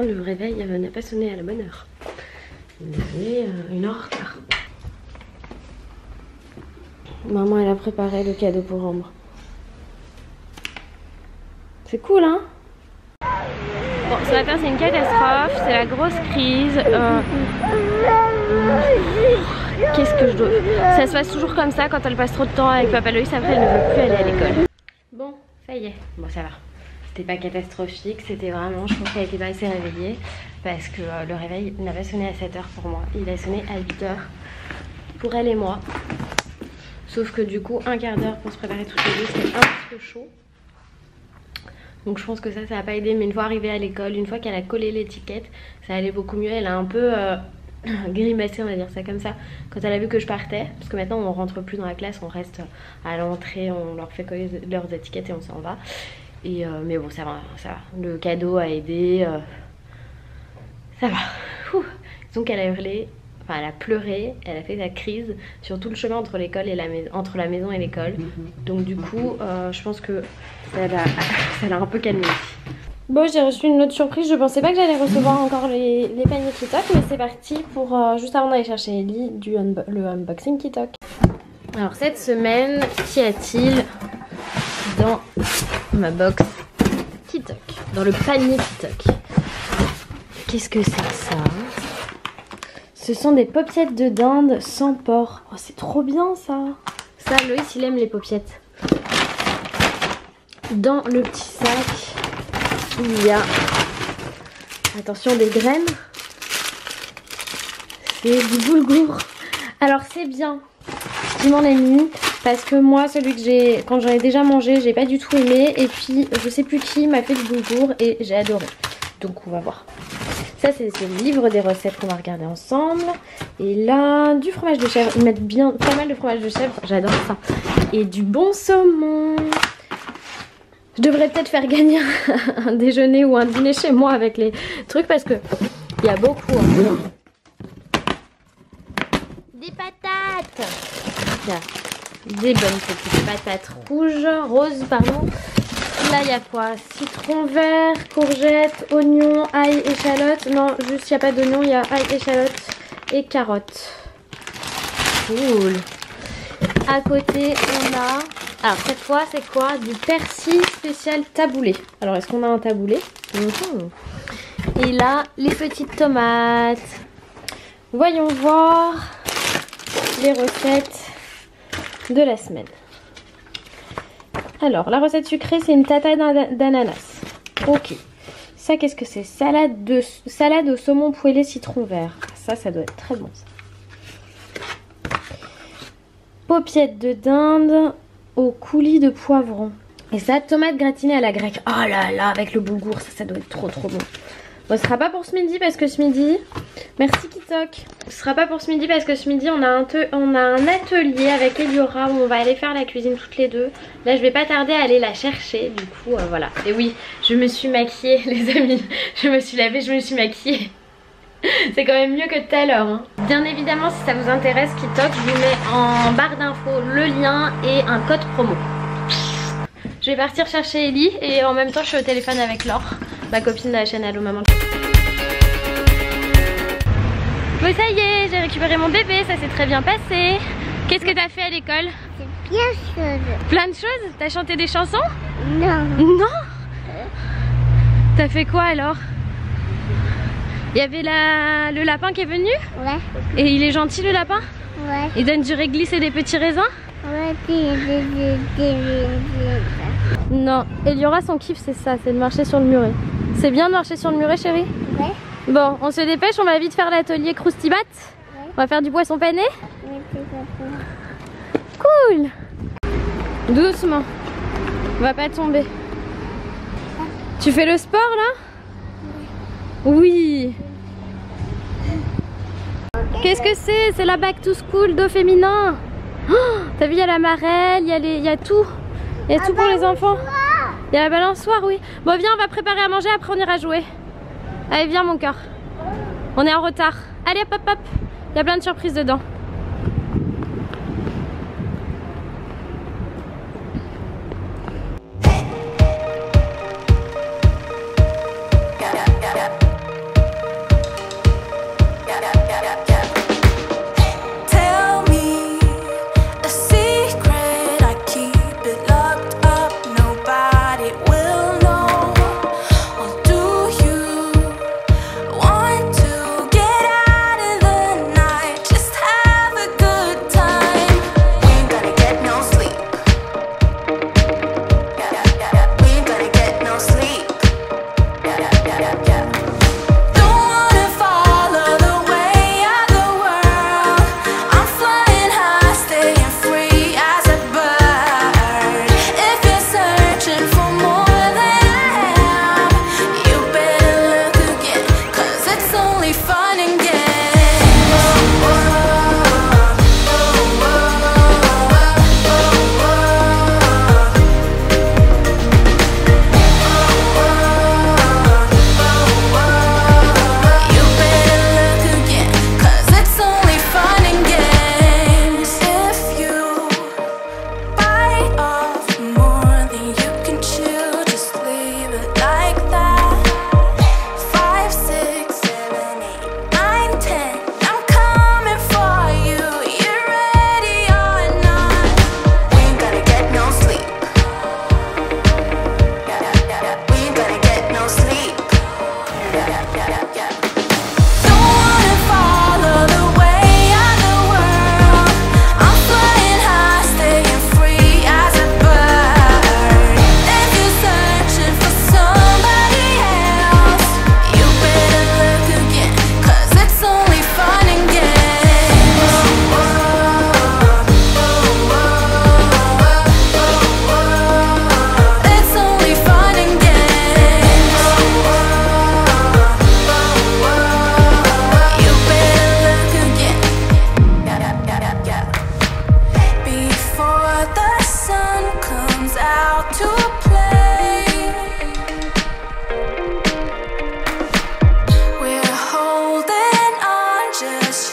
matin le réveil n'a pas sonné à la bonne heure. Il a sonné 1 heure en retard. Maman elle a préparé le cadeau pour Ambre. C'est cool hein. Bon ce matin c'est une catastrophe, c'est la grosse crise. Qu'est-ce que je dois... Ça se passe toujours comme ça quand elle passe trop de temps avec Papa Loïs, après elle ne veut plus aller à l'école. Bon ça y est, bon ça va. C'était pas catastrophique, c'était vraiment, je pense qu'elle était pas assez réveillée parce que le réveil n'a pas sonné à 7 h pour moi, il a sonné à 8 h pour elle et moi. Sauf que du coup, 1/4 d'heure pour se préparer toutes les deux, c'était un petit peu chaud. Donc je pense que ça n'a pas aidé, mais une fois arrivée à l'école, une fois qu'elle a collé l'étiquette, ça allait beaucoup mieux. Elle a un peu grimacé, on va dire ça comme ça, quand elle a vu que je partais. Parce que maintenant on rentre plus dans la classe, on reste à l'entrée, on leur fait coller leurs étiquettes et on s'en va. Et mais bon ça va, ça va. Le cadeau a aidé, ça va. Donc elle a hurlé, enfin elle a pleuré, elle a fait sa crise sur tout le chemin entre l'école et entre la maison et l'école. Donc du coup je pense que ça l'a un peu calmé. Bon j'ai reçu une autre surprise, je pensais pas que j'allais recevoir encore les paniers Kitok, mais c'est parti pour juste avant d'aller chercher Ellie le unboxing Kitok. Alors cette semaine, qu'y a-t-il dans ma box Kitok, dans le panier Kitok? Qu'est-ce que c'est que ça? Ce sont des paupiètes de dinde sans porc. Oh, c'est trop bien ça. Ça, Loïs, il aime les paupiètes. Dans le petit sac, il y a, attention, des graines. C'est du boulgour. Alors c'est bien. Je m'en ai mis parce que moi, celui que j'ai, quand j'en ai déjà mangé, j'ai pas du tout aimé. Et puis, je sais plus qui m'a fait du boulgour et j'ai adoré. Donc on va voir. Ça c'est le livre des recettes qu'on va regarder ensemble. Et là, du fromage de chèvre. Ils mettent bien pas mal de fromage de chèvre. J'adore ça. Et du bon saumon. Je devrais peut-être faire gagner un déjeuner ou un dîner chez moi avec les trucs parce que il y a beaucoup. Des patates. Il y a des bonnes petites patates roses, pardon. Là il y a quoi? Citron vert, courgettes, oignons, ail, échalotes. Non, juste il n'y a pas d'oignons, il y a ail, échalotes et carottes. Cool. À côté on a... Alors cette fois c'est quoi? Du persil spécial taboulé. Alors est-ce qu'on a un taboulé? Et là les petites tomates. Voyons voir les recettes de la semaine. Alors la recette sucrée c'est une tata d'ananas. Ok. Ça qu'est-ce que c'est? Salade au saumon poêlé citron vert. Ça doit être très bon ça. Paupiètes de dinde au coulis de poivron. Et ça, tomate gratinée à la grecque. Oh là là, avec le boulgour, ça doit être trop bon. Bon, ce sera pas pour ce midi parce que ce midi... Merci Kitok. Ce sera pas pour ce midi parce que ce midi, on a un atelier avec Eliora où on va aller faire la cuisine toutes les deux. Là, je vais pas tarder à aller la chercher. Du coup, voilà. Et oui, je me suis maquillée, les amis. Je me suis lavée, je me suis maquillée. C'est quand même mieux que tout à l'heure hein. Bien évidemment si ça vous intéresse Kitok, je vous mets en barre d'infos le lien et un code promo. Je vais partir chercher Ellie et en même temps je suis au téléphone avec Laure, ma copine de la chaîne Allo Maman. Bon ça y est, j'ai récupéré mon bébé, ça s'est très bien passé. Qu'est-ce que t'as fait à l'école? Plein de choses. Plein de choses? T'as chanté des chansons? Non. Non? T'as fait quoi alors? Il y avait le lapin qui est venu? Ouais. Et il est gentil le lapin? Ouais. Il donne du réglisse et des petits raisins? Ouais, Non, Eliora son kiff c'est ça, c'est de marcher sur le muret. C'est bien de marcher sur le muret chérie? Ouais. Bon, on se dépêche, on va vite faire l'atelier Croustibat. Ouais. On va faire du poisson pané? Ouais, c'est ça. Cool. Doucement, on va pas tomber. Tu fais le sport là? Oui. Qu'est-ce que c'est? C'est la back to school d'eau féminin. Oh, t'as vu, il y a la marelle, il y a tout. Il y a tout pour les enfants. Il y a la balançoire, oui. Bon, viens, on va préparer à manger, après on ira jouer. Allez, viens mon cœur. On est en retard. Allez, hop, hop, hop. Il y a plein de surprises dedans.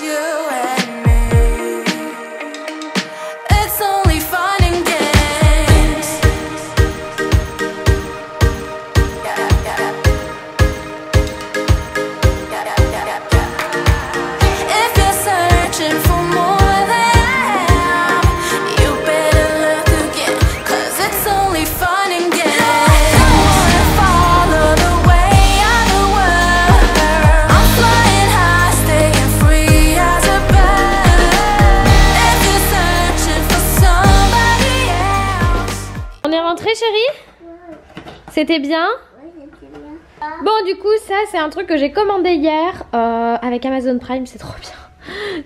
you and me. It's only fun and games. If you're searching for more than I am, you better look again, 'cause it's only fun and games. I wanna follow the way of the world. I'm flying high, staying free as a bird. If you're searching for somebody else. On est rentré, chérie? C'était bien? Bon, du coup, ça c'est un truc que j'ai commandé hier avec Amazon Prime, c'est trop bien.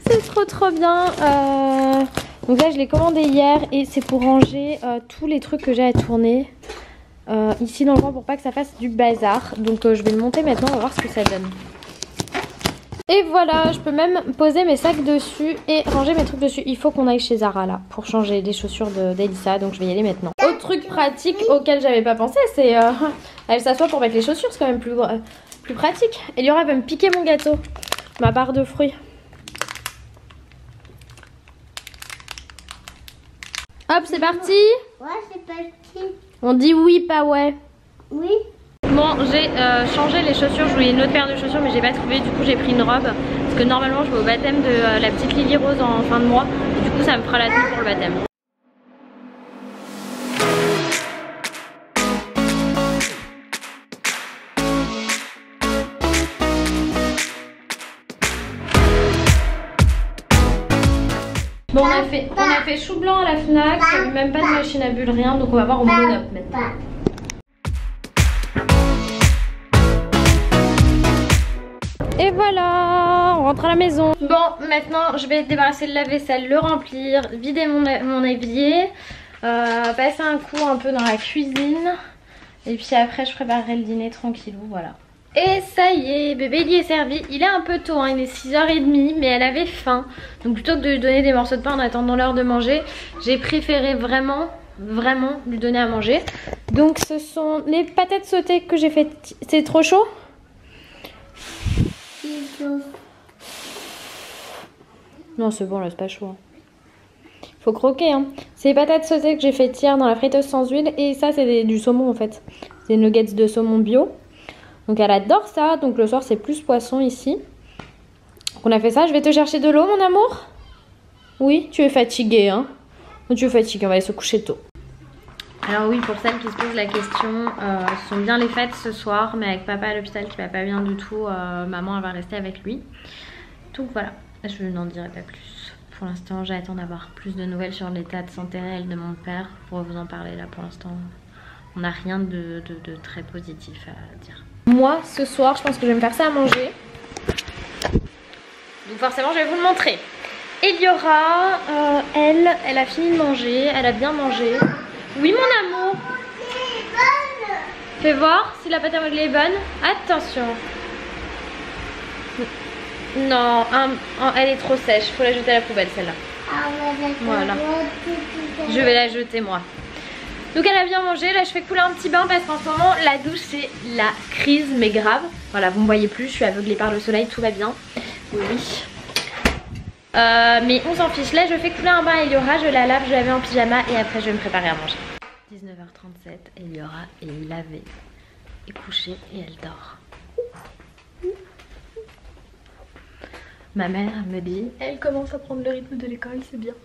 C'est trop bien. Donc là, je l'ai commandé hier et c'est pour ranger tous les trucs que j'ai à tourner ici dans le coin pour pas que ça fasse du bazar. Donc je vais le monter maintenant, on va voir ce que ça donne. Et voilà, je peux même poser mes sacs dessus et ranger mes trucs dessus. Il faut qu'on aille chez Zara là pour changer des chaussures d'Elissa, donc je vais y aller maintenant. Autre truc pratique auquel j'avais pas pensé, c'est elle s'assoit pour mettre les chaussures, c'est quand même plus pratique. Eliora va me piquer mon gâteau, ma barre de fruits. Hop, c'est parti. Ouais, c'est parti. On dit oui, pas ouais. Oui. Bon, j'ai changé les chaussures, je voulais une autre paire de chaussures mais j'ai pas trouvé, du coup j'ai pris une robe. Parce que normalement je vais au baptême de la petite Lily Rose en fin de mois. Et du coup ça me fera la tenue pour le baptême. Bon, on a fait chou blanc à la Fnac, il n'y avait même pas de machine à bulles, rien, donc on va voir au Monop maintenant. Et voilà, on rentre à la maison. Bon, maintenant je vais débarrasser le lave-vaisselle, le remplir, vider mon évier, passer un coup un peu dans la cuisine. Et puis après je préparerai le dîner tranquillou, voilà. Et ça y est, bébé il y est servi. Il est un peu tôt, hein, il est 6h30, mais elle avait faim. Donc plutôt que de lui donner des morceaux de pain en attendant l'heure de manger, j'ai préféré vraiment lui donner à manger. Donc ce sont les patates sautées que j'ai faites. C'est trop chaud? Non, c'est bon là, c'est pas chaud. Hein. Faut croquer. Hein. C'est les patates sautées que j'ai faites hier dans la friteuse sans huile. Et ça, c'est du saumon en fait. C'est nuggets de saumon bio. Donc elle adore ça. Donc le soir, c'est plus poisson ici. Donc on a fait ça. Je vais te chercher de l'eau, mon amour? Oui, tu es fatiguée. Hein. Tu es fatiguée, on va aller se coucher tôt. Alors oui, pour celles qui se posent la question, ce sont bien les fêtes ce soir, mais avec papa à l'hôpital qui va pas bien du tout, maman elle va rester avec lui. Donc voilà, je n'en dirai pas plus. Pour l'instant, j'attends d'avoir plus de nouvelles sur l'état de santé réel de mon père pour vous en parler. Là pour l'instant, on n'a rien de très positif à dire. Moi, ce soir, je pense que je vais me faire ça à manger. Donc forcément, je vais vous le montrer. Eliora, elle a fini de manger, elle a bien mangé. Oui mon amour. Fais voir si la pâte à modeler est bonne. Attention. Non, elle est trop sèche. Faut la jeter à la poubelle celle-là. Voilà. Je vais la jeter moi. Donc elle a bien mangé. Là je fais couler un petit bain parce qu'en ce moment la douche c'est la crise mais grave. Voilà, vous me voyez plus, je suis aveuglée par le soleil, tout va bien. Oui. Mais on s'en fiche, là je fais couler un bain à Eliora, je la lave, je la mets en pyjama et après je vais me préparer à manger. 19h37, Eliora est lavée, est couchée et elle dort. Ma mère me dit, elle commence à prendre le rythme de l'école, c'est bien.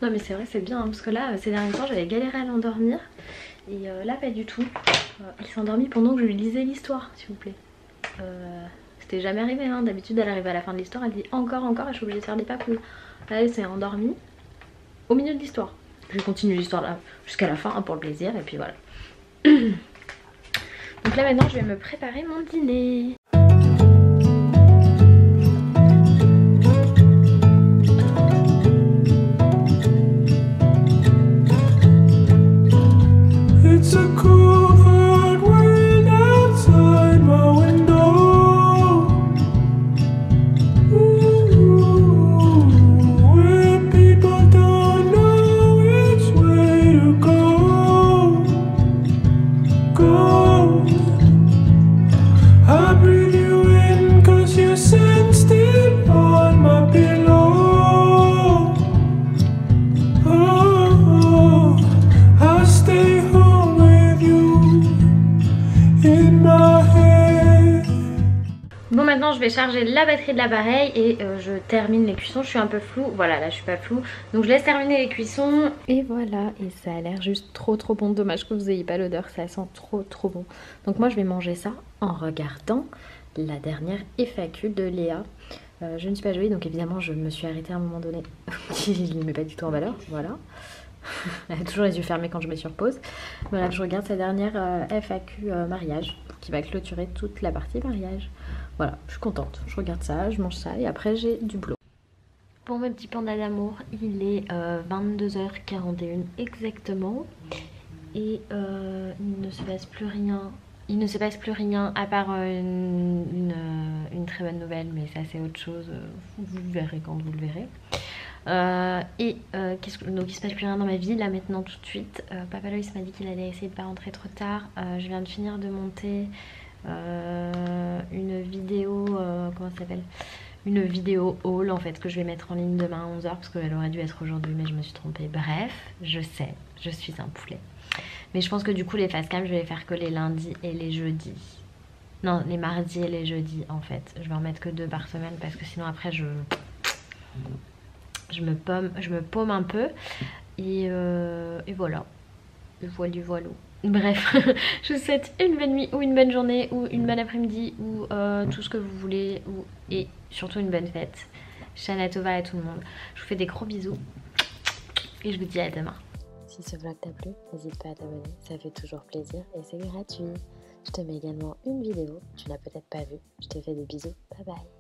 Non mais c'est vrai, c'est bien, hein, parce que là ces derniers temps j'avais galéré à l'endormir. Et là pas du tout, il s'est endormi pendant que je lui lisais l'histoire s'il vous plaît. C'était jamais arrivé, hein. D'habitude elle arrive à la fin de l'histoire, elle dit encore, et je suis obligée de faire des papouilles. Là elle s'est endormie au milieu de l'histoire. Je continue l'histoire là jusqu'à la fin hein, pour le plaisir et puis voilà. Donc là maintenant je vais me préparer mon dîner. It's a cool hard world outside my window. Ooh, where people don't know which way to go. I breathe charger la batterie de l'appareil et je termine les cuissons. Je suis un peu floue, voilà là je suis pas floue. Donc je laisse terminer les cuissons. Et voilà, et ça a l'air juste trop bon. Dommage que vous ayez pas l'odeur, ça sent trop bon. Donc moi je vais manger ça en regardant la dernière FAQ de Léa. Je ne suis pas jolie, donc évidemment je me suis arrêtée à un moment donné. Je ne les mets pas du tout en valeur, voilà. Elle a toujours les yeux fermés quand je me surpose. Bref, je regarde sa dernière FAQ mariage qui va clôturer toute la partie mariage. Voilà, je suis contente. Je regarde ça, je mange ça et après j'ai du boulot. Bon mes petits pandas d'amour, il est 22h41 exactement. Et il ne se passe plus rien. Il ne se passe plus rien à part une très bonne nouvelle, mais ça c'est autre chose. Vous verrez quand vous le verrez. Donc il se passe plus rien dans ma vie là maintenant tout de suite. Papa Loïs m'a dit qu'il allait essayer de pas rentrer trop tard. Je viens de finir de monter une vidéo, comment ça s'appelle, une vidéo haul en fait que je vais mettre en ligne demain à 11h parce qu'elle aurait dû être aujourd'hui mais je me suis trompée. Bref, je sais, je suis un poulet. Mais je pense que du coup les facecam je vais les faire que les lundis et les jeudis. Non, les mardis et les jeudis en fait. Je vais en mettre que 2 par semaine parce que sinon après je me paume un peu. Et voilà. Voilà. Bref, je vous souhaite une bonne nuit ou une bonne journée ou une bonne après-midi ou tout ce que vous voulez et surtout une bonne fête. Shana Tova à tout le monde. Je vous fais des gros bisous et je vous dis à demain. Si ce vlog t'a plu, n'hésite pas à t'abonner, ça fait toujours plaisir et c'est gratuit. Je te mets également une vidéo, tu n'as peut-être pas vu. Je te fais des bisous, bye bye.